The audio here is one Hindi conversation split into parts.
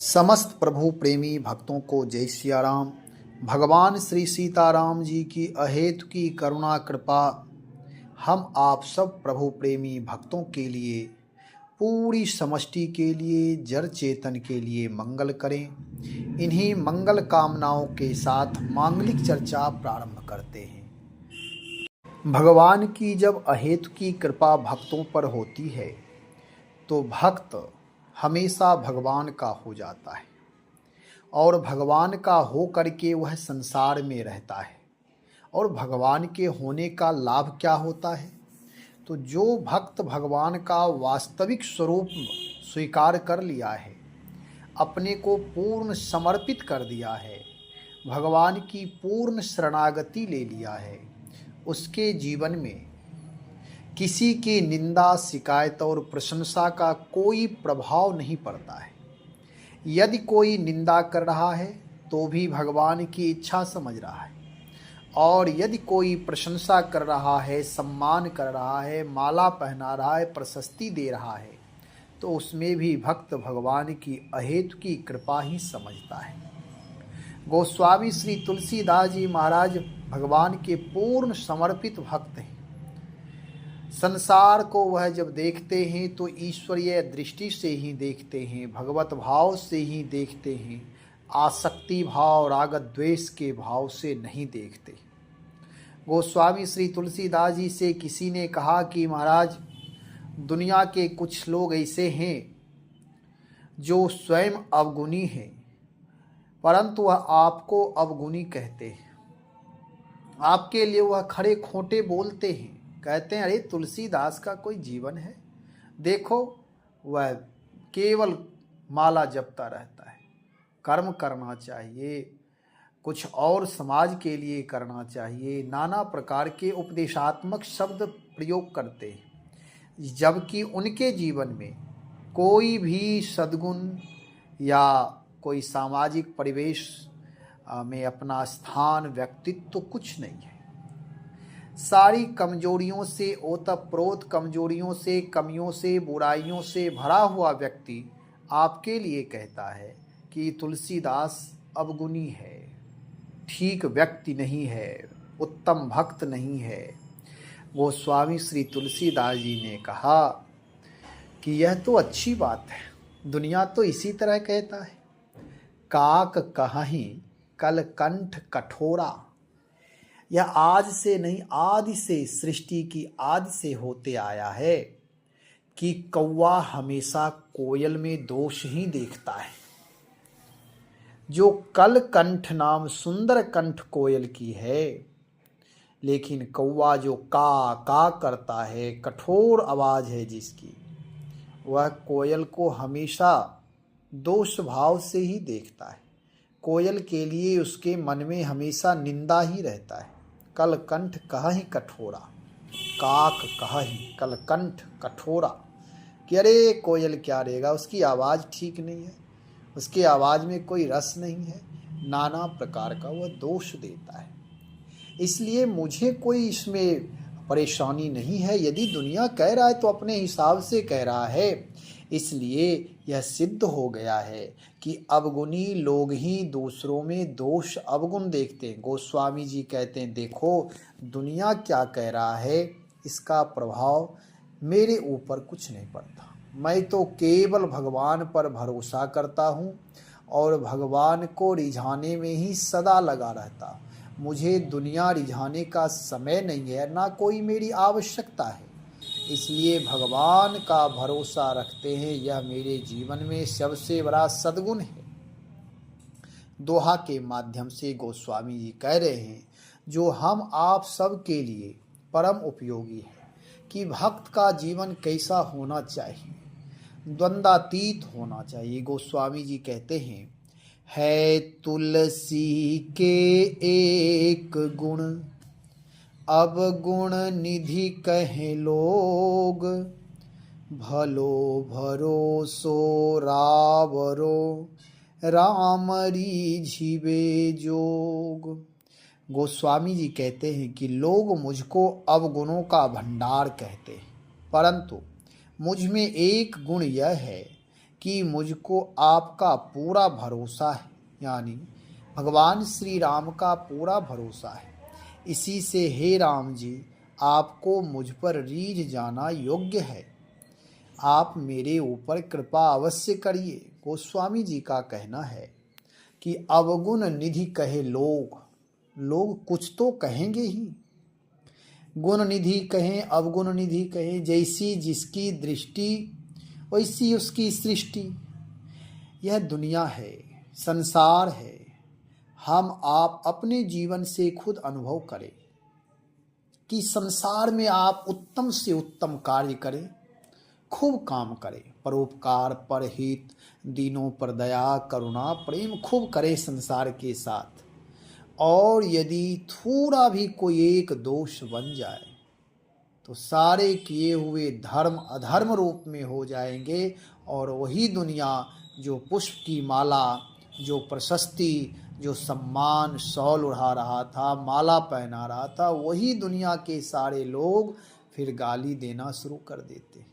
समस्त प्रभु प्रेमी भक्तों को जय सिया राम। भगवान श्री सीताराम जी की अहेतु की करुणा कृपा हम आप सब प्रभु प्रेमी भक्तों के लिए, पूरी समष्टि के लिए, जड़ चेतन के लिए मंगल करें। इन्हीं मंगल कामनाओं के साथ मांगलिक चर्चा प्रारंभ करते हैं। भगवान की जब अहेतु की कृपा भक्तों पर होती है तो भक्त हमेशा भगवान का हो जाता है और भगवान का हो करके वह संसार में रहता है। और भगवान के होने का लाभ क्या होता है? तो जो भक्त भगवान का वास्तविक स्वरूप स्वीकार कर लिया है, अपने को पूर्ण समर्पित कर दिया है, भगवान की पूर्ण शरणागति ले लिया है, उसके जीवन में किसी की निंदा, शिकायत और प्रशंसा का कोई प्रभाव नहीं पड़ता है। यदि कोई निंदा कर रहा है तो भी भगवान की इच्छा समझ रहा है, और यदि कोई प्रशंसा कर रहा है, सम्मान कर रहा है, माला पहना रहा है, प्रशस्ति दे रहा है, तो उसमें भी भक्त भगवान की अहेतु की कृपा ही समझता है। गोस्वामी श्री तुलसीदास जी महाराज भगवान के पूर्ण समर्पित भक्त हैं। संसार को वह जब देखते हैं तो ईश्वरीय दृष्टि से ही देखते हैं, भगवत भाव से ही देखते हैं, आसक्ति भाव, राग द्वेष के भाव से नहीं देखते। गोस्वामी श्री तुलसीदास जी से किसी ने कहा कि महाराज, दुनिया के कुछ लोग ऐसे हैं जो स्वयं अवगुणी हैं, परंतु वह आपको अवगुणी कहते हैं। आपके लिए वह खड़े खोटे बोलते हैं, कहते हैं अरे तुलसीदास का कोई जीवन है, देखो वह केवल माला जपता रहता है, कर्म करना चाहिए, कुछ और समाज के लिए करना चाहिए, नाना प्रकार के उपदेशात्मक शब्द प्रयोग करते हैं, जबकि उनके जीवन में कोई भी सद्गुण या कोई सामाजिक परिवेश में अपना स्थान, व्यक्तित्व तो कुछ नहीं है। सारी कमजोरियों से, ओतप्रोत कमजोरियों से, कमियों से, बुराइयों से भरा हुआ व्यक्ति आपके लिए कहता है कि तुलसीदास अवगुणी है, ठीक व्यक्ति नहीं है, उत्तम भक्त नहीं है। वो स्वामी श्री तुलसीदास जी ने कहा कि यह तो अच्छी बात है, दुनिया तो इसी तरह कहता है। काक कहीं कल कंठ कठोरा, यह आज से नहीं, आदि से, सृष्टि की आदि से होते आया है कि कौवा हमेशा कोयल में दोष ही देखता है। जो कल कंठ नाम सुंदर कंठ कोयल की है, लेकिन कौवा जो का करता है, कठोर आवाज है जिसकी, वह कोयल को हमेशा दोष भाव से ही देखता है। कोयल के लिए उसके मन में हमेशा निंदा ही रहता है। कल कंठ कहीं कठोरा, काक कहीं कल कंठ कठोरा, कि अरे कोयल क्या रहेगा, उसकी आवाज़ ठीक नहीं है, उसकी आवाज़ में कोई रस नहीं है, नाना प्रकार का वह दोष देता है। इसलिए मुझे कोई इसमें परेशानी नहीं है। यदि दुनिया कह रहा है तो अपने हिसाब से कह रहा है। इसलिए यह सिद्ध हो गया है कि अवगुणी लोग ही दूसरों में दोष अवगुण देखते हैं। गोस्वामी जी कहते हैं, देखो दुनिया क्या कह रहा है, इसका प्रभाव मेरे ऊपर कुछ नहीं पड़ता। मैं तो केवल भगवान पर भरोसा करता हूँ और भगवान को रिझाने में ही सदा लगा रहता। मुझे दुनिया रिझाने का समय नहीं है, ना कोई मेरी आवश्यकता है। इसलिए भगवान का भरोसा रखते हैं, यह मेरे जीवन में सबसे बड़ा सद्गुण है। दोहा के माध्यम से गोस्वामी जी कह रहे हैं, जो हम आप सब के लिए परम उपयोगी है कि भक्त का जीवन कैसा होना चाहिए, द्वंद्वातीत होना चाहिए। गोस्वामी जी कहते हैं, है तुलसी के एक गुण, अब गुण निधि कहे लोग, भलो भरोसो रावरो, राम रीझिबे जोग। गोस्वामी जी कहते हैं कि लोग मुझको अवगुणों का भंडार कहते हैं, परंतु मुझ में एक गुण यह है कि मुझको आपका पूरा भरोसा है, यानी भगवान श्री राम का पूरा भरोसा है। इसी से हे राम जी, आपको मुझ पर रीझ जाना योग्य है। आप मेरे ऊपर कृपा अवश्य करिए। गोस्वामी जी का कहना है कि अवगुण निधि कहे लोग, लोग कुछ तो कहेंगे ही। गुण निधि कहें, अवगुण निधि कहें, जैसी जिसकी दृष्टि वैसी उसकी सृष्टि। यह दुनिया है, संसार है। हम आप अपने जीवन से खुद अनुभव करें कि संसार में आप उत्तम से उत्तम कार्य करें, खूब काम करें, परोपकार, परहित, दीनों पर दया, करुणा, प्रेम खूब करें संसार के साथ। और यदि थोड़ा भी कोई एक दोष बन जाए तो सारे किए हुए धर्म अधर्म रूप में हो जाएंगे, और वही दुनिया जो पुष्प की माला, जो प्रशस्ति, जो सम्मान, शॉल उड़ा रहा था, माला पहना रहा था, वही दुनिया के सारे लोग फिर गाली देना शुरू कर देते।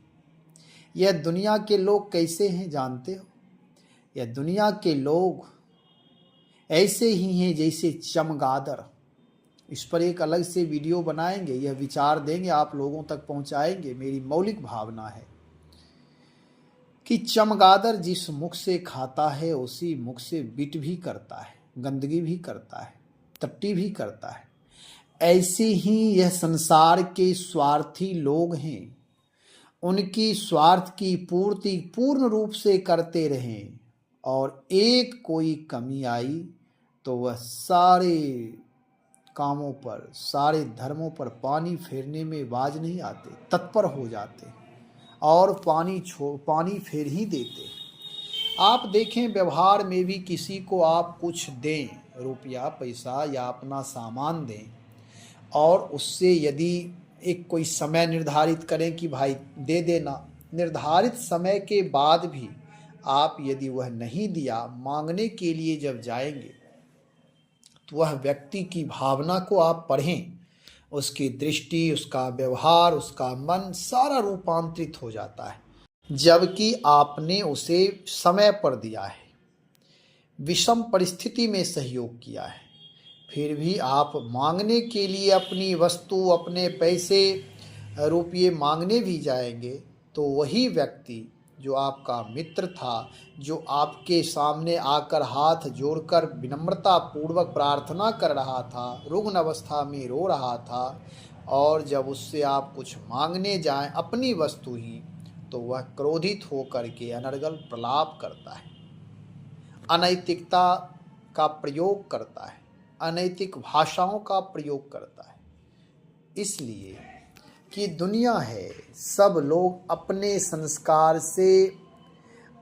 यह दुनिया के लोग कैसे हैं जानते हो? यह दुनिया के लोग ऐसे ही हैं जैसे चमगादड़। इस पर एक अलग से वीडियो बनाएंगे, यह विचार देंगे, आप लोगों तक पहुंचाएंगे। मेरी मौलिक भावना है कि चमगादड़ जिस मुख से खाता है उसी मुख से बिट भी करता है, गंदगी भी करता है, टट्टी भी करता है। ऐसे ही यह संसार के स्वार्थी लोग हैं। उनकी स्वार्थ की पूर्ति पूर्ण रूप से करते रहें, और एक कोई कमी आई तो वह सारे कामों पर, सारे धर्मों पर पानी फेरने में बाज नहीं आते, तत्पर हो जाते और पानी फेर ही देते। आप देखें, व्यवहार में भी किसी को आप कुछ दें, रुपया पैसा या अपना सामान दें, और उससे यदि एक कोई समय निर्धारित करें कि भाई दे देना, निर्धारित समय के बाद भी आप यदि वह नहीं दिया, मांगने के लिए जब जाएंगे तो वह व्यक्ति की भावना को आप पढ़ें, उसकी दृष्टि, उसका व्यवहार, उसका मन सारा रूपांतरित हो जाता है। जबकि आपने उसे समय पर दिया है, विषम परिस्थिति में सहयोग किया है, फिर भी आप मांगने के लिए अपनी वस्तु, अपने पैसे, रुपये मांगने भी जाएंगे, तो वही व्यक्ति जो आपका मित्र था, जो आपके सामने आकर हाथ जोड़कर विनम्रता पूर्वक प्रार्थना कर रहा था, रुग्ण अवस्था में रो रहा था, और जब उससे आप कुछ मांगने जाएं अपनी वस्तु ही, तो वह क्रोधित होकर के अनर्गल प्रलाप करता है, अनैतिकता का प्रयोग करता है, अनैतिक भाषाओं का प्रयोग करता है। इसलिए कि दुनिया है, सब लोग अपने संस्कार से,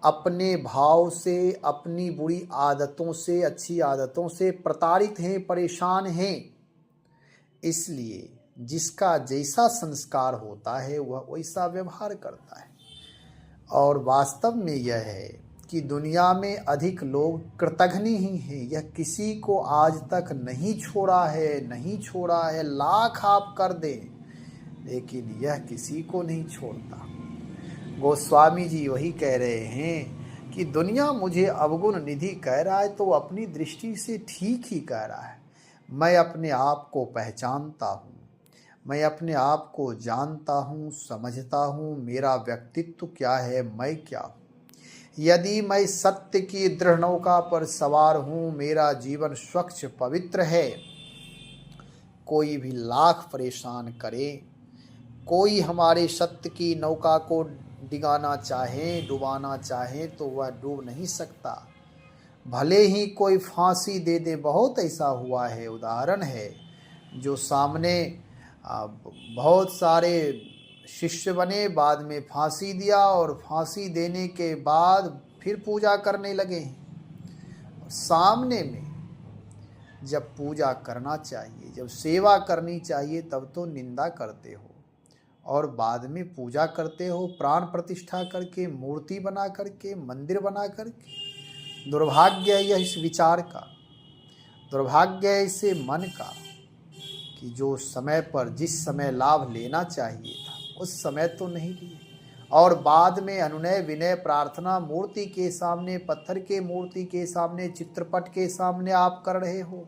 अपने भाव से, अपनी बुरी आदतों से, अच्छी आदतों से प्रताड़ित हैं, परेशान हैं। इसलिए जिसका जैसा संस्कार होता है वह वैसा व्यवहार करता है। और वास्तव में यह है कि दुनिया में अधिक लोग कृतघ्न ही हैं। यह किसी को आज तक नहीं छोड़ा है, लाख आप कर दें लेकिन यह किसी को नहीं छोड़ता। गोस्वामी जी वही कह रहे हैं कि दुनिया मुझे अवगुण निधि कह रहा है तो अपनी दृष्टि से ठीक ही कह रहा है। मैं अपने आप को पहचानता हूँ, मैं अपने आप को जानता हूँ, समझता हूँ, मेरा व्यक्तित्व क्या है, मैं क्या हूँ। यदि मैं सत्य की दृढ़ नौका पर सवार हूँ, मेरा जीवन स्वच्छ पवित्र है, कोई भी लाख परेशान करे, कोई हमारे सत्य की नौका को डिगाना चाहे, डुबाना चाहे, तो वह डूब नहीं सकता। भले ही कोई फांसी दे दे, बहुत ऐसा हुआ है, उदाहरण है, जो सामने बहुत सारे शिष्य बने, बाद में फांसी दिया, और फांसी देने के बाद फिर पूजा करने लगे हैं। सामने में जब पूजा करना चाहिए, जब सेवा करनी चाहिए, तब तो निंदा करते हो, और बाद में पूजा करते हो प्राण प्रतिष्ठा करके, मूर्ति बना करके, मंदिर बना करके। दुर्भाग्य है यह इस विचार का, दुर्भाग्य है इसे मन का, कि जो समय पर जिस समय लाभ लेना चाहिए था उस समय तो नहीं लिए, और बाद में अनुनय विनय प्रार्थना मूर्ति के सामने, पत्थर के मूर्ति के सामने, चित्रपट के सामने आप कर रहे हो।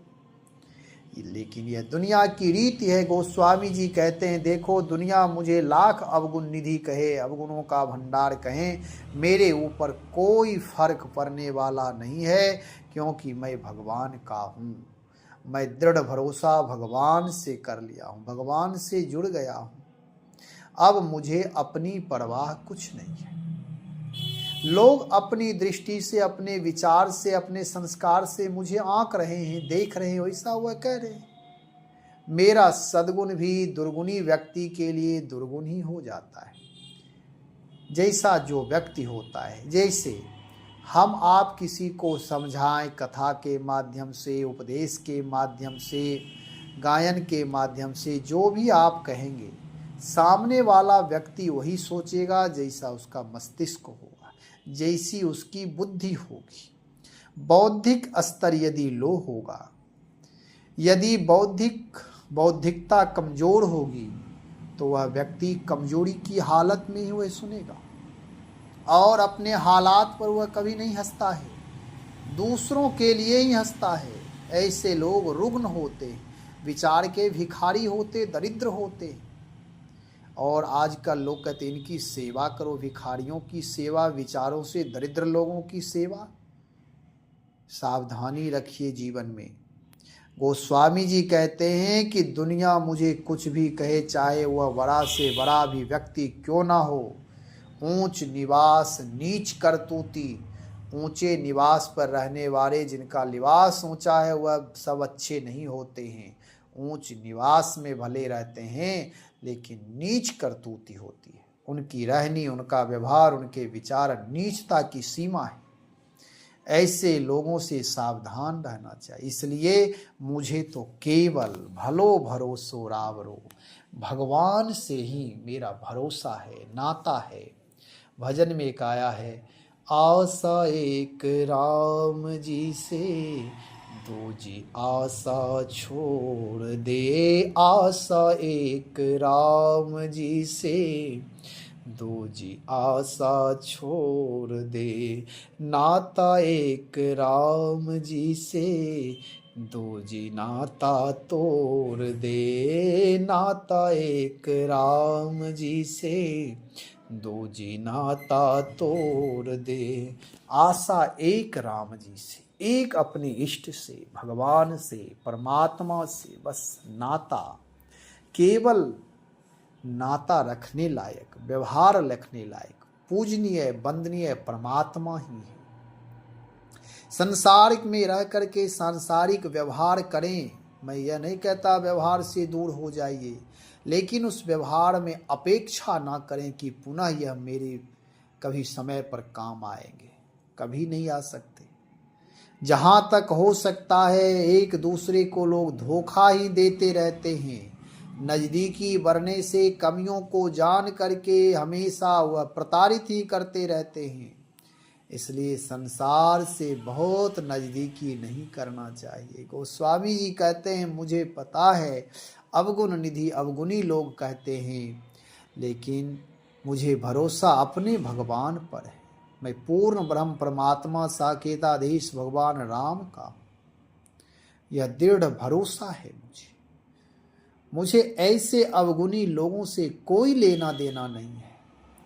लेकिन यह दुनिया की रीति है। गोस्वामी जी कहते हैं, देखो दुनिया मुझे लाख अवगुण निधि कहे, अवगुणों का भंडार कहें, मेरे ऊपर कोई फर्क पड़ने वाला नहीं है, क्योंकि मैं भगवान का हूँ। मैं दृढ़ भरोसा भगवान से कर लिया हूँ, भगवान से जुड़ गया हूँ। अब मुझे अपनी परवाह कुछ नहीं है। लोग अपनी दृष्टि से, अपने विचार से, अपने संस्कार से मुझे आंक रहे हैं, देख रहे हैं, वैसा हुआ कह रहे हैं। मेरा सद्गुण भी दुर्गुणी व्यक्ति के लिए दुर्गुण ही हो जाता है। जैसा जो व्यक्ति होता है, जैसे हम आप किसी को समझाएं कथा के माध्यम से, उपदेश के माध्यम से, गायन के माध्यम से, जो भी आप कहेंगे, सामने वाला व्यक्ति वही सोचेगा जैसा उसका मस्तिष्क होगा, जैसी उसकी बुद्धि होगी। बौद्धिक स्तर यदि लो होगा, यदि बौद्धिकता कमजोर होगी, तो वह व्यक्ति कमजोरी की हालत में ही वह सुनेगा और अपने हालात पर वह कभी नहीं हंसता है, दूसरों के लिए ही हंसता है। ऐसे लोग रुग्ण होते, विचार के भिखारी होते, दरिद्र होते। और आजकल लोग कहते इनकी सेवा करो, भिखारियों की सेवा, विचारों से दरिद्र लोगों की सेवा। सावधानी रखिए जीवन में। गोस्वामी जी कहते हैं कि दुनिया मुझे कुछ भी कहे, चाहे वह बड़ा से बड़ा भी व्यक्ति क्यों ना हो, ऊंच निवास नीच करतूती, ऊंचे निवास पर रहने वाले जिनका लिबास ऊंचा है वह सब अच्छे नहीं होते हैं। ऊंच निवास में भले रहते हैं लेकिन नीच करतूती होती है, उनकी रहनी, उनका व्यवहार, उनके विचार नीचता की सीमा है। ऐसे लोगों से सावधान रहना चाहिए। इसलिए मुझे तो केवल भलो भरोसो रावरो, भगवान से ही मेरा भरोसा है, नाता है। भजन में एक आया है, आशा एक राम जी से, दो जी आशा छोड़ दे। आशा एक राम जी से, दो जी आशा छोड़ दे। नाता एक राम जी से, दो जी नाता तोड़ दे। नाता एक राम जी से, दो जी नाता तोड़ दे। आशा एक राम जी से, एक अपने इष्ट से, भगवान से, परमात्मा से, बस नाता, केवल नाता रखने लायक, व्यवहार रखने लायक, पूजनीय, वंदनीय परमात्मा ही है। संसार में रह करके सांसारिक व्यवहार करें, मैं यह नहीं कहता व्यवहार से दूर हो जाइए, लेकिन उस व्यवहार में अपेक्षा ना करें कि पुनः यह मेरे कभी समय पर काम आएंगे, कभी नहीं आ सकते। जहाँ तक हो सकता है एक दूसरे को लोग धोखा ही देते रहते हैं। नज़दीकी बढ़ने से कमियों को जान करके हमेशा वह प्रताड़ित ही करते रहते हैं। इसलिए संसार से बहुत नज़दीकी नहीं करना चाहिए। गोस्वामी जी कहते हैं, मुझे पता है अवगुण निधि अवगुणी लोग कहते हैं, लेकिन मुझे भरोसा अपने भगवान पर है। मैं पूर्ण ब्रह्म परमात्मा साकेताधीश भगवान राम का यह दृढ़ भरोसा है। मुझे ऐसे अवगुणी लोगों से कोई लेना देना नहीं है।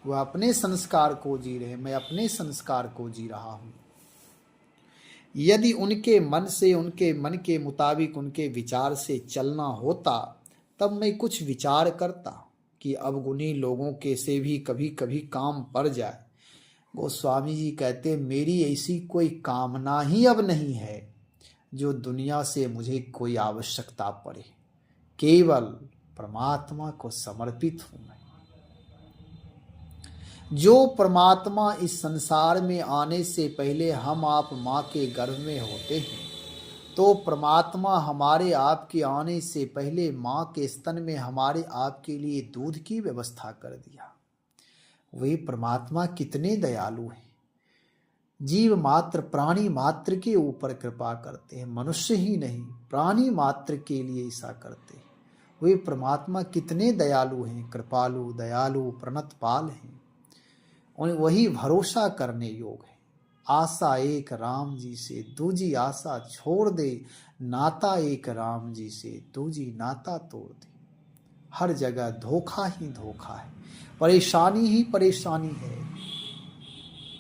वह अपने संस्कार को जी रहे, मैं अपने संस्कार को जी रहा हूँ। यदि उनके मन से, उनके मन के मुताबिक, उनके विचार से चलना होता तब मैं कुछ विचार करता कि अवगुणी लोगों के से भी कभी कभी काम पड़ जाए। गोस्वामी जी कहते, मेरी ऐसी कोई कामना ही अब नहीं है जो दुनिया से मुझे कोई आवश्यकता पड़े। केवल परमात्मा को समर्पित हूं मैं। जो परमात्मा इस संसार में आने से पहले हम आप माँ के गर्भ में होते हैं, तो परमात्मा हमारे आपके आने से पहले माँ के स्तन में हमारे आपके लिए दूध की व्यवस्था कर दिया। वे परमात्मा कितने दयालु हैं। जीव मात्र, प्राणी मात्र के ऊपर कृपा करते हैं, मनुष्य ही नहीं, प्राणी मात्र के लिए ऐसा करते हैं। वे परमात्मा कितने दयालु हैं, कृपालु, दयालु, प्रणतपाल हैं। वही भरोसा करने योग है। आशा एक राम जी से, दूजी आशा छोड़ दे, नाता एक राम जी से, दूजी नाता तोड़ दे। हर जगह धोखा ही धोखा है, परेशानी ही परेशानी है।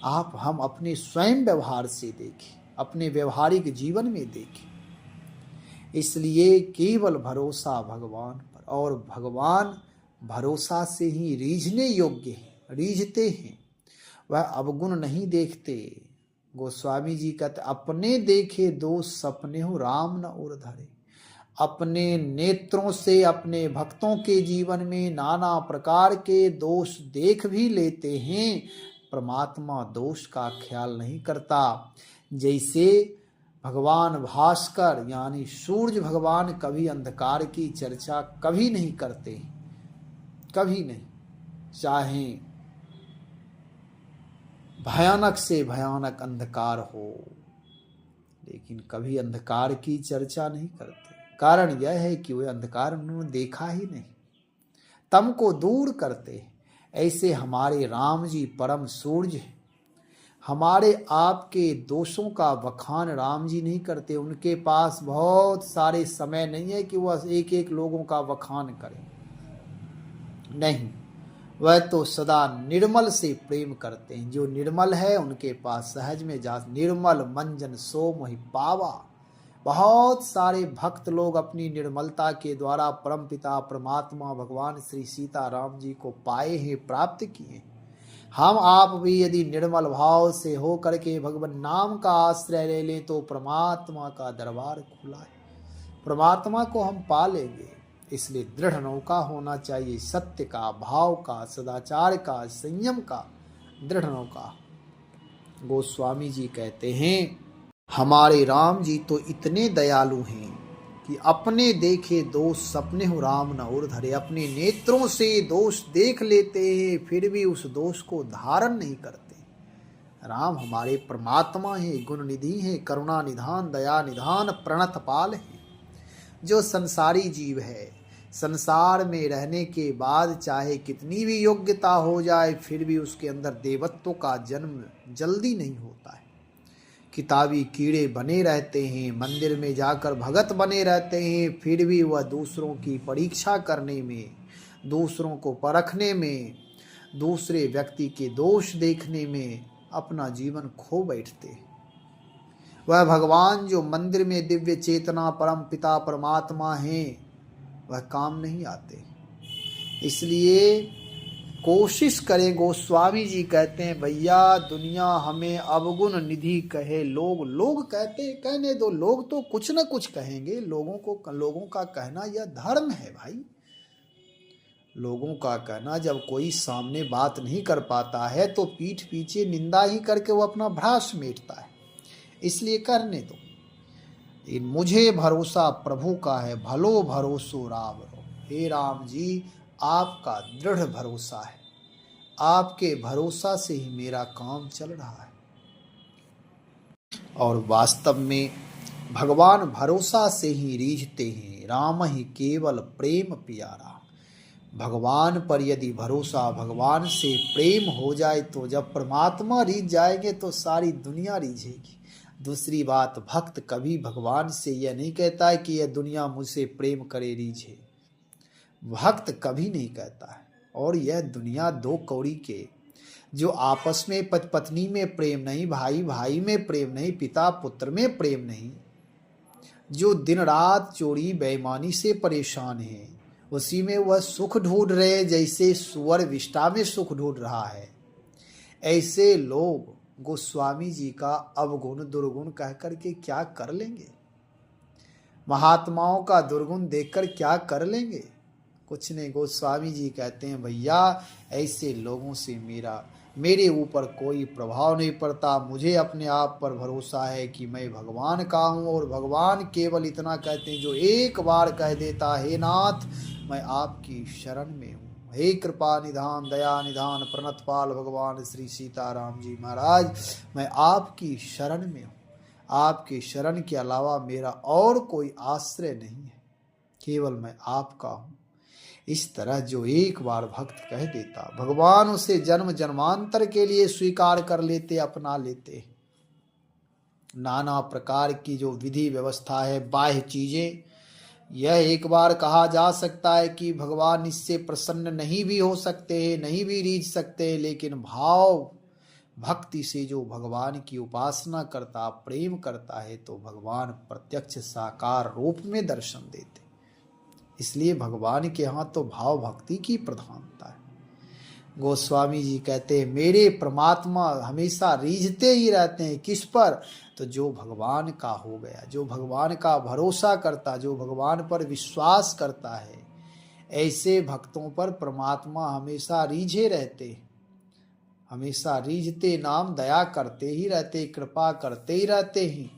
आप हम अपने स्वयं व्यवहार से देखें, अपने व्यवहारिक जीवन में देखें। इसलिए केवल भरोसा भगवान पर, और भगवान भरोसा से ही रीझने योग्य है, रीझते हैं। वह अवगुण नहीं देखते। गोस्वामी जी कहते अपने देखे दोष सपने हो राम न उर धरे। अपने नेत्रों से अपने भक्तों के जीवन में नाना प्रकार के दोष देख भी लेते हैं, परमात्मा दोष का ख्याल नहीं करता। जैसे भगवान भास्कर यानी सूर्य भगवान कभी अंधकार की चर्चा कभी नहीं करते, कभी नहीं, चाहे भयानक से भयानक अंधकार हो, लेकिन कभी अंधकार की चर्चा नहीं करते। कारण यह है कि वे अंधकार उन्होंने देखा ही नहीं, तम को दूर करते। ऐसे हमारे राम जी परम सूर्य हैं। हमारे आपके दोषों का बखान राम जी नहीं करते। उनके पास बहुत सारे समय नहीं है कि वह एक एक लोगों का बखान करें, नहीं। वह तो सदा निर्मल से प्रेम करते हैं। जो निर्मल है उनके पास सहज में जा। निर्मल मंजन सो मोहि पावा। बहुत सारे भक्त लोग अपनी निर्मलता के द्वारा परमपिता परमात्मा भगवान श्री सीताराम जी को पाए हैं, प्राप्त किए। हम आप भी यदि निर्मल भाव से हो करके भगवान नाम का आश्रय ले लें तो परमात्मा का दरबार खुला है, परमात्मा को हम पा लेंगे। इसलिए दृढ़ नौका होना चाहिए, सत्य का, भाव का, सदाचार का, संयम का दृढ़ नौका। गोस्वामी जी कहते हैं हमारे राम जी तो इतने दयालु हैं कि अपने देखे दोष सपने हो राम न उर धरे। अपने नेत्रों से दोष देख लेते हैं, फिर भी उस दोष को धारण नहीं करते। राम हमारे परमात्मा हैं, गुण निधि हैं, करुणा निधान, दया निधान, प्रणत पाल है। जो संसारी जीव है, संसार में रहने के बाद चाहे कितनी भी योग्यता हो जाए, फिर भी उसके अंदर देवत्व का जन्म जल्दी नहीं होता है। किताबी कीड़े बने रहते हैं, मंदिर में जाकर भगत बने रहते हैं, फिर भी वह दूसरों की परीक्षा करने में, दूसरों को परखने में, दूसरे व्यक्ति के दोष देखने में अपना जीवन खो बैठते हैं। वह भगवान जो मंदिर में दिव्य चेतना परम पिता परमात्मा हैं, वह काम नहीं आते। इसलिए कोशिश करें। गोस्वामी जी कहते हैं भैया दुनिया हमें अवगुण निधि कहे, लोग कहते हैं, कहने दो, लोग तो कुछ न कुछ कहेंगे। लोगों का कहना यह धर्म है भाई। लोगों का कहना, जब कोई सामने बात नहीं कर पाता है तो पीठ पीछे निंदा ही करके वो अपना भ्रास मेटता है। इसलिए करने दो। लेकिन मुझे भरोसा प्रभु का है, भलो भरोसो राम रो। हे राम जी आपका दृढ़ भरोसा है, आपके भरोसा से ही मेरा काम चल रहा है। और वास्तव में भगवान भरोसा से ही रीझते हैं। राम ही केवल प्रेम प्यारा। भगवान पर यदि भरोसा, भगवान से प्रेम हो जाए तो जब परमात्मा रीझ जाएंगे तो सारी दुनिया रीझेगी। दूसरी बात, भक्त कभी भगवान से यह नहीं कहता है कि यह दुनिया मुझसे प्रेम करे रीझे। भक्त कभी नहीं कहता है। और यह दुनिया दो कौड़ी के, जो आपस में पत्नी में प्रेम नहीं, भाई भाई में प्रेम नहीं, पिता पुत्र में प्रेम नहीं, जो दिन रात चोरी बेईमानी से परेशान है, उसी में वह सुख ढूंढ रहे जैसे सुअर विष्ठा में सुख ढूंढ रहा है। ऐसे लोग गोस्वामी जी का अवगुण दुर्गुण कह करके क्या कर लेंगे? महात्माओं का दुर्गुण देखकर क्या कर लेंगे? कुछ नहीं। गोस्वामी जी कहते हैं भैया ऐसे लोगों से मेरे ऊपर कोई प्रभाव नहीं पड़ता। मुझे अपने आप पर भरोसा है कि मैं भगवान का हूँ, और भगवान केवल इतना कहते हैं जो एक बार कह देता, हे नाथ मैं आपकी शरण में हूँ। हे कृपा निधान दया निधान प्रणतपाल भगवान श्री सीताराम जी महाराज, मैं आपकी शरण में हूँ। आपकी शरण के अलावा मेरा और कोई आश्रय नहीं है, केवल मैं आपका हूँ। इस तरह जो एक बार भक्त कह देता, भगवान उसे जन्म जन्मांतर के लिए स्वीकार कर लेते, अपना लेते। नाना प्रकार की जो विधि व्यवस्था है, बाह्य चीजें, यह एक बार कहा जा सकता है कि भगवान इससे प्रसन्न नहीं भी हो सकते, नहीं भी रीझ सकते, लेकिन भाव भक्ति से जो भगवान की उपासना करता, प्रेम करता है, तो भगवान प्रत्यक्ष साकार रूप में दर्शन देते। इसलिए भगवान के यहाँ तो भाव भक्ति की प्रधानता है। गोस्वामी जी कहते हैं, मेरे परमात्मा हमेशा रीझते ही रहते हैं। किस पर? तो जो भगवान का हो गया, जो भगवान का भरोसा करता, जो भगवान पर विश्वास करता है, ऐसे भक्तों पर परमात्मा हमेशा रीझे रहते, हमेशा रीझते नाम दया करते ही रहते, कृपा करते ही रहते हैं।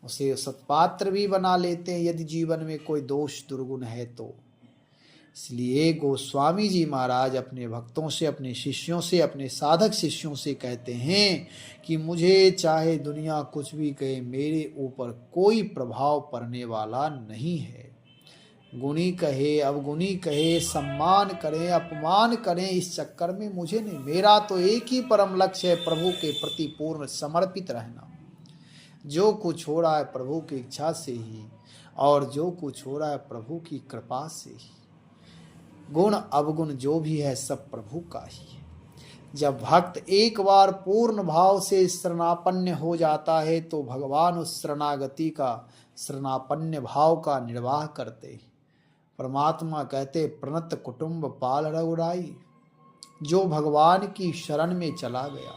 उसे सत्पात्र भी बना लेते हैं यदि जीवन में कोई दोष दुर्गुण है तो। इसलिए गोस्वामी जी महाराज अपने भक्तों से, अपने शिष्यों से, अपने साधक शिष्यों से कहते हैं कि मुझे चाहे दुनिया कुछ भी कहे, मेरे ऊपर कोई प्रभाव पड़ने वाला नहीं है। गुणी कहे, अवगुणी कहे, सम्मान करें, अपमान करें, इस चक्कर में मुझे नहीं। मेरा तो एक ही परम लक्ष्य है, प्रभु के प्रति पूर्ण समर्पित रहना। जो कुछ हो रहा है प्रभु की इच्छा से ही, और जो कुछ हो रहा है प्रभु की कृपा से ही। गुण अवगुण जो भी है सब प्रभु का ही है। जब भक्त एक बार पूर्ण भाव से शरणापन्न हो जाता है तो भगवान उस शरणागति का, शरणापन्न भाव का निर्वाह करते। परमात्मा कहते, प्रणत कुटुंब पाल रघुराई। जो भगवान की शरण में चला गया,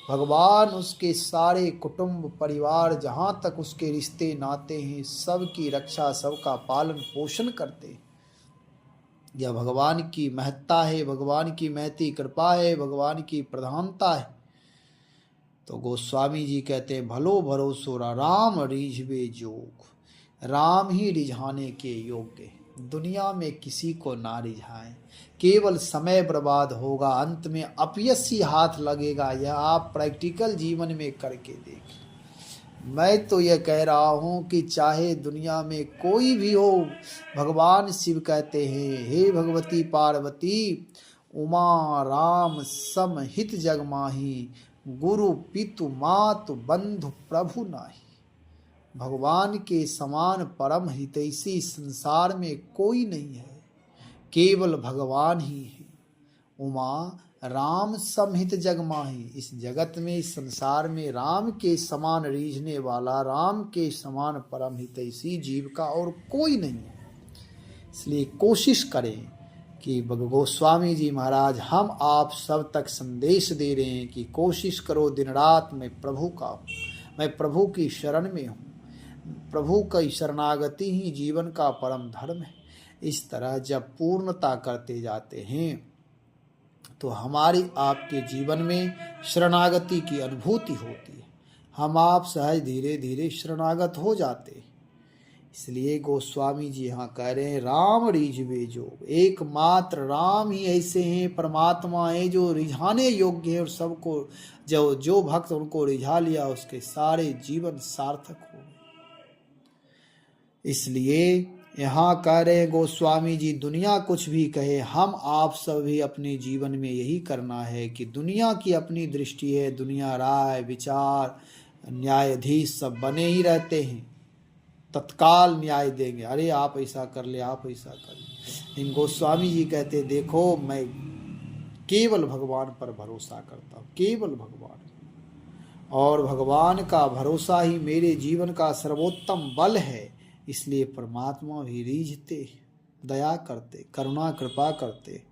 भगवान उसके सारे कुटुंब परिवार, जहाँ तक उसके रिश्ते नाते हैं, सबकी रक्षा, सबका पालन पोषण करते। यह भगवान की महत्ता है, भगवान की महती कृपा है, भगवान की प्रधानता है। तो गोस्वामी जी कहते हैं, भलो भरोसो राम रीझवे जोग। राम ही रिझाने के योग्य है। दुनिया में किसी को ना रिझाएं, केवल समय बर्बाद होगा, अंत में अपयश ही हाथ लगेगा। यह आप प्रैक्टिकल जीवन में करके देखें। मैं तो यह कह रहा हूँ कि चाहे दुनिया में कोई भी हो, भगवान शिव कहते हैं, हे भगवती पार्वती, उमा राम समहित जग माही, गुरु पितु मातु बंधु प्रभु नाही। भगवान के समान परम हितैषी संसार में कोई नहीं है, केवल भगवान ही है। उमा राम समहित जग माही। इस जगत में, इस संसार में राम के समान रीझने वाला, राम के समान परम हितैषी जीव का और कोई नहीं है। इसलिए कोशिश करें कि गोस्वामी जी महाराज हम आप सब तक संदेश दे रहे हैं कि कोशिश करो दिन रात मैं प्रभु की शरण में हूँ। प्रभु की शरणागति ही जीवन का परम धर्म है। इस तरह जब पूर्णता करते जाते हैं तो हमारी आपके जीवन में शरणागति की अनुभूति होती है। हम आप सहज धीरे धीरे शरणागत हो जाते हैं। इसलिए गोस्वामी जी यहाँ कह रहे हैं, राम रीझवे जोग। एकमात्र राम ही ऐसे हैं, परमात्मा है जो रिझाने योग्य है, और सबको जो भक्त उनको रिझा लिया उसके सारे जीवन सार्थक हो। इसलिए यहाँ कह रहे हैं गोस्वामी जी, दुनिया कुछ भी कहे, हम आप सभी अपने जीवन में यही करना है कि दुनिया की अपनी दृष्टि है, दुनिया राय विचार न्यायाधीश सब बने ही रहते हैं, तत्काल न्याय देंगे, अरे आप ऐसा कर ले, आप ऐसा कर ले। इन गोस्वामी जी कहते, देखो मैं केवल भगवान पर भरोसा करता हूँ, केवल भगवान, और भगवान का भरोसा ही मेरे जीवन का सर्वोत्तम बल है। इसलिए परमात्मा भी रीझते, दया करते, करुणा कृपा करते।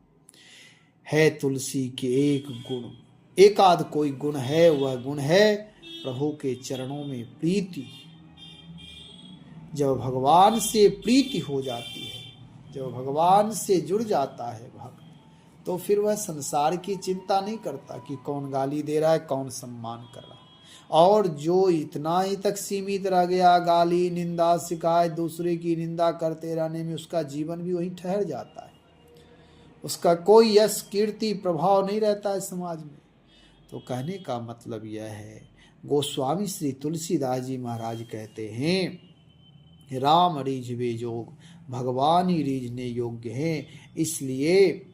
है तुलसी के एक गुण, एकाध कोई गुण है, वह गुण है प्रभु के चरणों में प्रीति। जब भगवान से प्रीति हो जाती है, जब भगवान से जुड़ जाता है भक्त, तो फिर वह संसार की चिंता नहीं करता कि कौन गाली दे रहा है, कौन सम्मान कर रहा है। और जो इतना ही तक सीमित रह गया, गाली निंदा शिकायत, दूसरे की निंदा करते रहने में, उसका जीवन भी वहीं ठहर जाता है। उसका कोई यश कीर्ति प्रभाव नहीं रहता है समाज में। तो कहने का मतलब यह है, गोस्वामी श्री तुलसीदास जी महाराज कहते हैं राम रिझवे जोग, भगवान ही रिझने योग्य हैं, इसलिए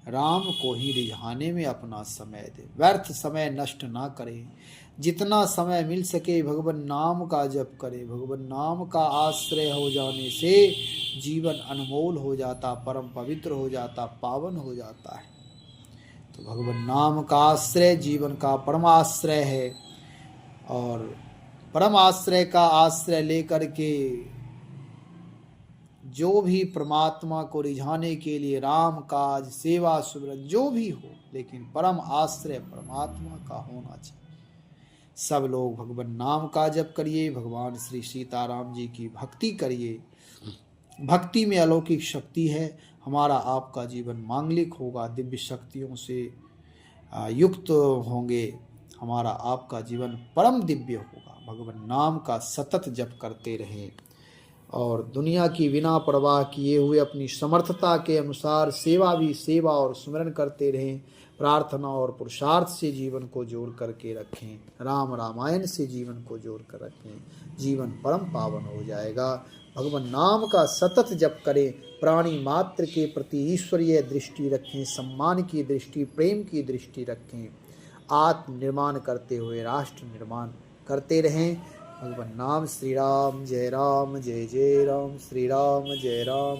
राम को ही रिझाने में अपना समय दे। व्यर्थ समय नष्ट ना करें, जितना समय मिल सके भगवान नाम का जप करें। भगवान नाम का आश्रय हो जाने से जीवन अनमोल हो जाता, परम पवित्र हो जाता, पावन हो जाता है। तो भगवान नाम का आश्रय जीवन का परम आश्रय है, और परम आश्रय का आश्रय लेकर के जो भी परमात्मा को रिझाने के लिए राम काज सेवा सुमिरन जो भी हो, लेकिन परम आश्रय परमात्मा का होना चाहिए। सब लोग भगवान नाम का जप करिए, भगवान श्री सीताराम जी की भक्ति करिए। भक्ति में अलौकिक शक्ति है। हमारा आपका जीवन मांगलिक होगा, दिव्य शक्तियों से युक्त होंगे, हमारा आपका जीवन परम दिव्य होगा। भगवान नाम का सतत जप करते रहें और दुनिया की बिना परवाह किए हुए अपनी समर्थता के अनुसार सेवा और सुमिरन करते रहें। प्रार्थना और पुरुषार्थ से जीवन को जोड़ करके रखें, राम रामायण से जीवन को जोड़ कर रखें, जीवन परम पावन हो जाएगा। भगवान नाम का सतत जप करें, प्राणी मात्र के प्रति ईश्वरीय दृष्टि रखें, सम्मान की दृष्टि, प्रेम की दृष्टि रखें, आत्म निर्माण करते हुए राष्ट्र निर्माण करते रहें। भगवान नाम श्री राम जय जय राम, श्री राम जय जय राम।